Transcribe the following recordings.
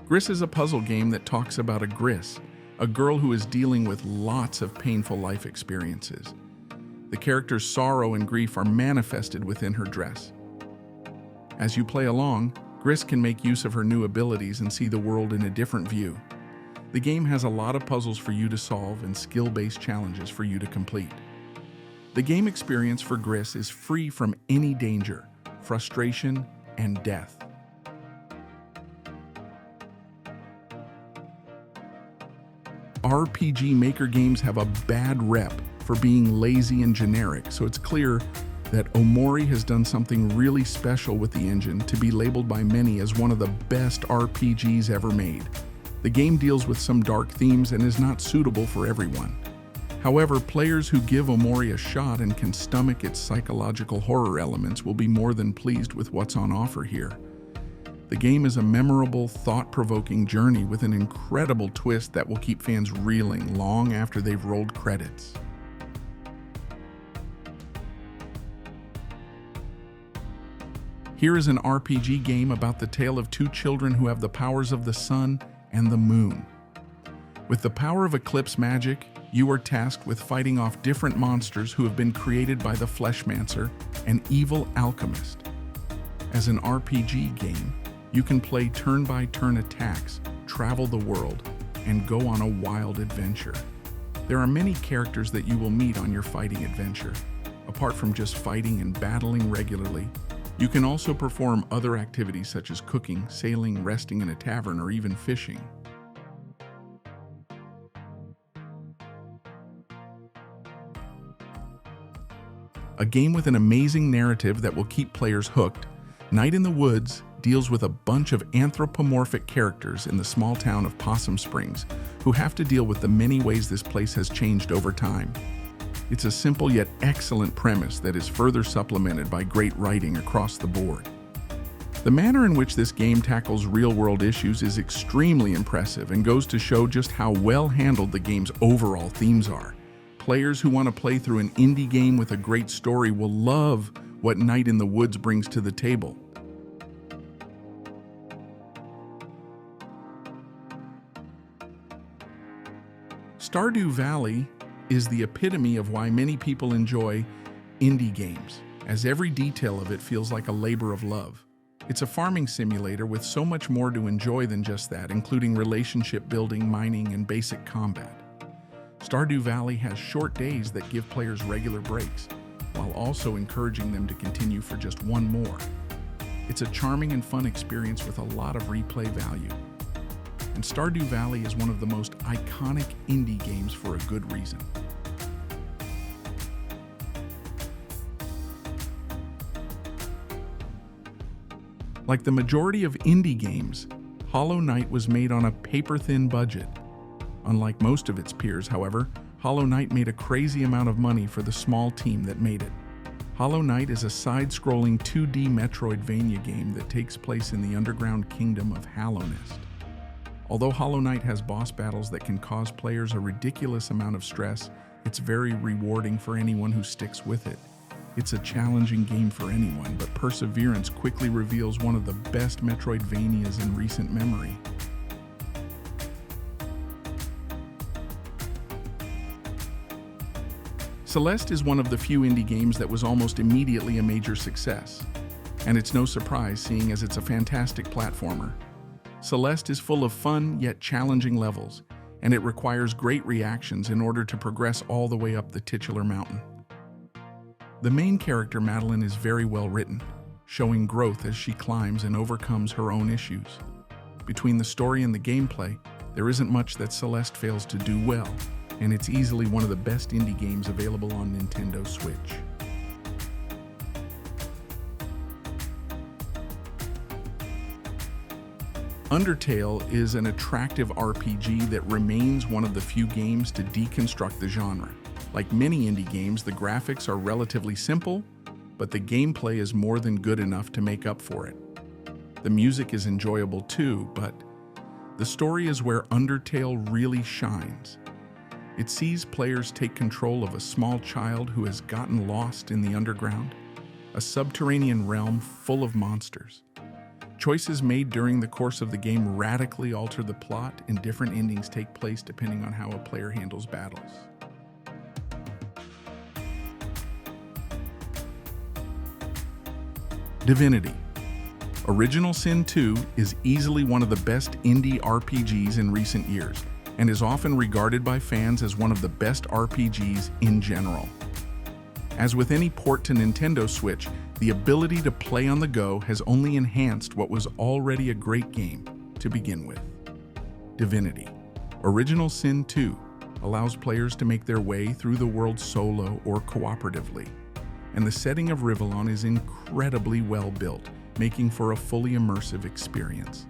Gris is a puzzle game that talks about a Gris, a girl who is dealing with lots of painful life experiences. The character's sorrow and grief are manifested within her dress. As you play along, Gris can make use of her new abilities and see the world in a different view. The game has a lot of puzzles for you to solve and skill-based challenges for you to complete. The game experience for Gris is free from any danger, frustration, and death. RPG Maker games have a bad rep for being lazy and generic, so it's clear that Omori has done something really special with the engine to be labeled by many as one of the best RPGs ever made. The game deals with some dark themes and is not suitable for everyone. However, players who give Omori a shot and can stomach its psychological horror elements will be more than pleased with what's on offer here. The game is a memorable, thought-provoking journey with an incredible twist that will keep fans reeling long after they've rolled credits. Here is an RPG game about the tale of two children who have the powers of the sun and the moon. With the power of eclipse magic, you are tasked with fighting off different monsters who have been created by the Fleshmancer, an evil alchemist. As an RPG game, you can play turn-by-turn attacks, travel the world, and go on a wild adventure. There are many characters that you will meet on your fighting adventure. Apart from just fighting and battling regularly, you can also perform other activities such as cooking, sailing, resting in a tavern, or even fishing. A game with an amazing narrative that will keep players hooked, Night in the Woods deals with a bunch of anthropomorphic characters in the small town of Possum Springs who have to deal with the many ways this place has changed over time. It's a simple yet excellent premise that is further supplemented by great writing across the board. The manner in which this game tackles real-world issues is extremely impressive and goes to show just how well handled the game's overall themes are. Players who want to play through an indie game with a great story will love what Night in the Woods brings to the table. Stardew Valley is the epitome of why many people enjoy indie games, as every detail of it feels like a labor of love. It's a farming simulator with so much more to enjoy than just that, including relationship building, mining, and basic combat. Stardew Valley has short days that give players regular breaks, while also encouraging them to continue for just one more. It's a charming and fun experience with a lot of replay value. And Stardew Valley is one of the most iconic indie games for a good reason. Like the majority of indie games, Hollow Knight was made on a paper-thin budget. Unlike most of its peers, however, Hollow Knight made a crazy amount of money for the small team that made it. Hollow Knight is a side-scrolling 2D Metroidvania game that takes place in the underground kingdom of Hallownest. Although Hollow Knight has boss battles that can cause players a ridiculous amount of stress, it's very rewarding for anyone who sticks with it. It's a challenging game for anyone, but perseverance quickly reveals one of the best Metroidvanias in recent memory. Celeste is one of the few indie games that was almost immediately a major success, and it's no surprise seeing as it's a fantastic platformer. Celeste is full of fun yet challenging levels, and it requires great reactions in order to progress all the way up the titular mountain. The main character, Madeline, is very well written, showing growth as she climbs and overcomes her own issues. Between the story and the gameplay, there isn't much that Celeste fails to do well, and it's easily one of the best indie games available on Nintendo Switch. Undertale is an attractive RPG that remains one of the few games to deconstruct the genre. Like many indie games, the graphics are relatively simple, but the gameplay is more than good enough to make up for it. The music is enjoyable too, but the story is where Undertale really shines. It sees players take control of a small child who has gotten lost in the underground, a subterranean realm full of monsters. Choices made during the course of the game radically alter the plot, and different endings take place depending on how a player handles battles. Divinity Original Sin 2 is easily one of the best indie RPGs in recent years, and is often regarded by fans as one of the best RPGs in general. As with any port to Nintendo Switch, the ability to play on the go has only enhanced what was already a great game to begin with. Divinity Original Sin 2 allows players to make their way through the world solo or cooperatively, and the setting of Rivellon is incredibly well built, making for a fully immersive experience.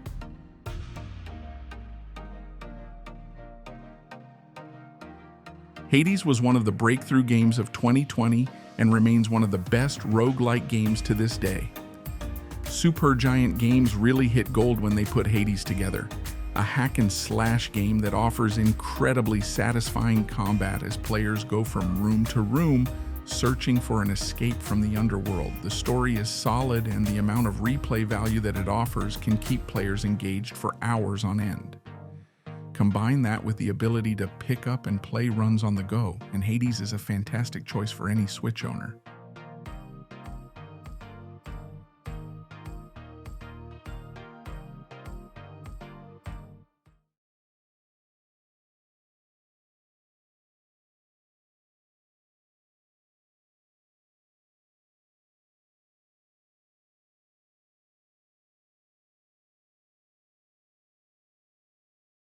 Hades was one of the breakthrough games of 2020 and remains one of the best roguelike games to this day. Supergiant Games really hit gold when they put Hades together, a hack-and-slash game that offers incredibly satisfying combat as players go from room to room, searching for an escape from the underworld. The story is solid, and the amount of replay value that it offers can keep players engaged for hours on end. Combine that with the ability to pick up and play runs on the go, and Hades is a fantastic choice for any Switch owner.